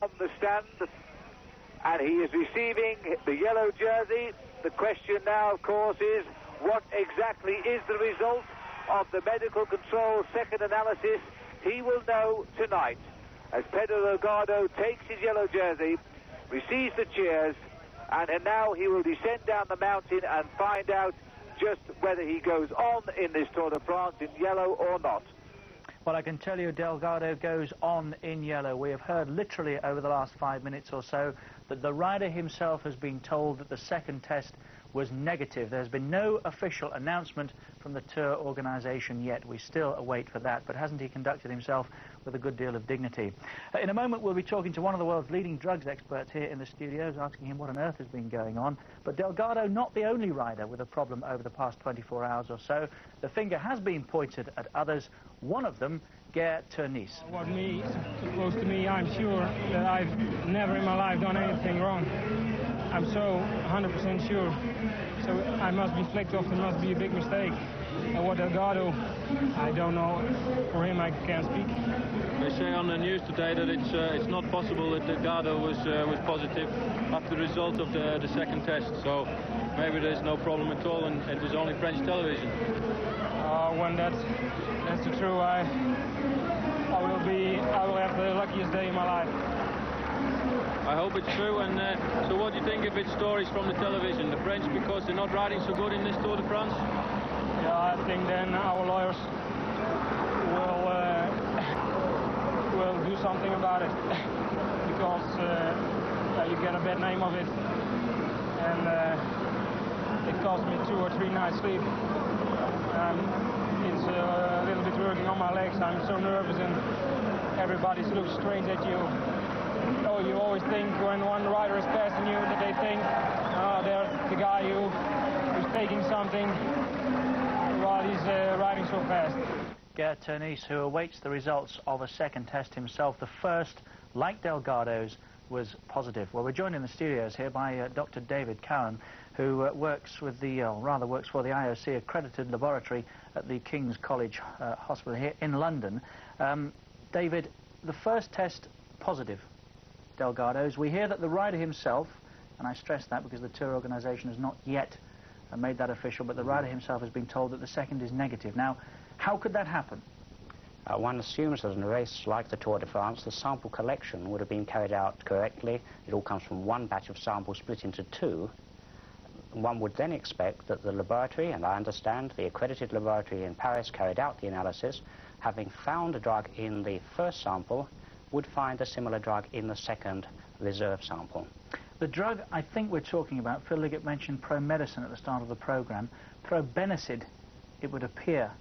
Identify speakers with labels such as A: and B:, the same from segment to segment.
A: on the stand, and he is receiving the yellow jersey. The question now, of course, is what exactly is the result of the medical control second analysis? He will know tonight as Pedro Delgado takes his yellow jersey, receives the cheers, and now he will descend down the mountain and find out just whether he goes on in this Tour de France in yellow or not.
B: Well, I can tell you Delgado goes on in yellow. We have heard literally over the last 5 minutes or so that the rider himself has been told that the second test was negative. There's been no official announcement from the Tour organisation yet. We still await for that, but hasn't he conducted himself with a good deal of dignity? In a moment we'll be talking to one of the world's leading drugs experts here in the studios, asking him what on earth has been going on. But Delgado, not the only rider with a problem over the past 24 hours or so. The finger has been pointed at others, one of them Gare Tournis.
C: What me supposed to me, I'm sure that I've never in my life done anything wrong. I'm so 100% sure. So I must be flicked off, there must be a big mistake. And what Delgado, I don't know, for him I can't speak.
D: They say on the news today that it's not possible that Delgado was positive after the result of the second test. So maybe there's no problem at all, and it was only French television.
C: When that's the truth, I will have the luckiest day in my life.
D: I hope it's true. And so what do you think if it's stories from the television? The French, because they're not riding so good in this Tour de France?
C: Yeah, I think then our lawyers will do something about it because you get a bad name of it, and it cost me 2 or 3 nights sleep. It's a little bit working on my legs. I'm so nervous, and everybody looks strange at you. Oh, you always think when one rider is passing you that they think, oh, there's the guy who's taking something while he's riding so fast.
B: Gare Tournis, who awaits the results of a second test himself. The first, like Delgado's, was positive. Well, we're joined in the studios here by Dr. David Cowan, who works for the IOC accredited laboratory at the King's College Hospital here in London. David, the first test positive, Delgado's. We hear that the rider himself, and I stress that because the Tour organisation has not yet made that official, but the rider himself has been told that the second is negative. Now, how could that happen?
E: One assumes that in a race like the Tour de France, the sample collection would have been carried out correctly. It all comes from one batch of samples split into 2. One would then expect that the laboratory, and I understand the accredited laboratory in Paris carried out the analysis, having found a drug in the first sample, would find a similar drug in the second reserve sample.
B: The drug I think we're talking about, Phil Liggett mentioned promedicine at the start of the programme. Probenecid, it would appear,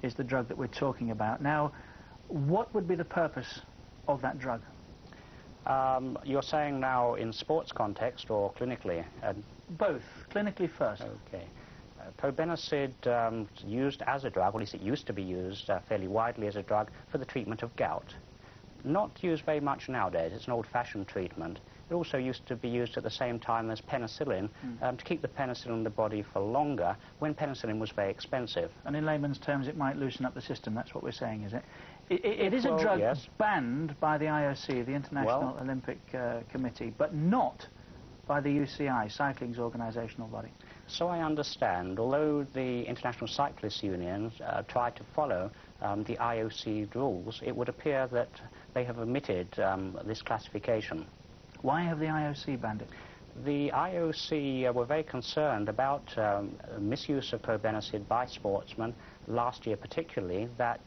B: is the drug that we're talking about. Now, what would be the purpose of that drug?
E: You're saying now in sports context or clinically?
B: Both. Clinically first.
E: Okay. Probenecid used as a drug, or at least it used to be used fairly widely as a drug for the treatment of gout. Not used very much nowadays. It's an old-fashioned treatment. It also used to be used at the same time as penicillin to keep the penicillin in the body for longer when penicillin was very expensive.
B: And in layman's terms, it might loosen up the system. That's what we're saying, is it? It is a drug banned by the IOC, the International Olympic Committee, but not by the UCI, cycling's organisational body.
E: So I understand, although the International Cyclists Union tried to follow the IOC rules, it would appear that they have omitted this classification.
B: Why have the IOC banned it?
E: The IOC were very concerned about misuse of probenecid by sportsmen last year particularly, that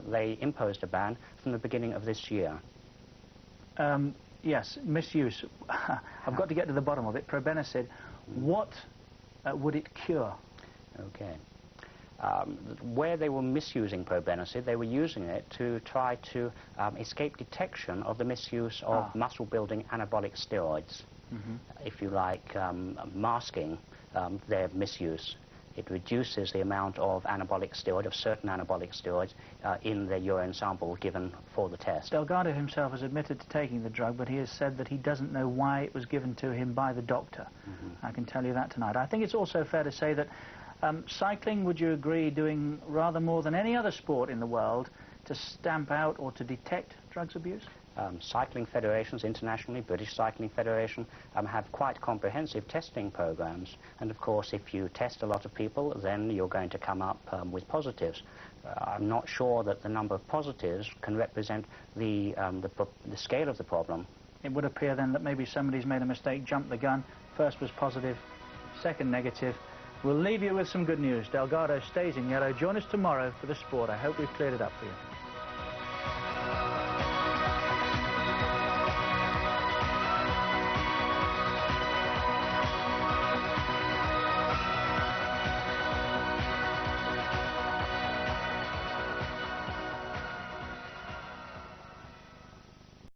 E: they imposed a ban from the beginning of this year.
B: Yes, misuse. I've got to get to the bottom of it. Probenecid, what would it cure?
E: Okay. Where they were misusing probenecid, they were using it to try to escape detection of the misuse of muscle-building anabolic steroids. If you like, masking their misuse. It reduces the amount of anabolic steroid, of certain anabolic steroids, in the urine sample given for the test.
B: Delgado himself has admitted to taking the drug, but he has said that he doesn't know why it was given to him by the doctor. I can tell you that tonight. I think it's also fair to say that cycling, would you agree, doing rather more than any other sport in the world to stamp out or to detect drugs abuse?
E: cycling federations internationally, British Cycling Federation, have quite comprehensive testing programs. And of course, if you test a lot of people, then you're going to come up with positives. I'm not sure that the number of positives can represent the scale of the problem.
B: It would appear then that maybe somebody's made a mistake, jumped the gun. First was positive, second negative. We'll leave you with some good news. Delgado stays in yellow. Join us tomorrow for the sport. I hope we've cleared it up for you.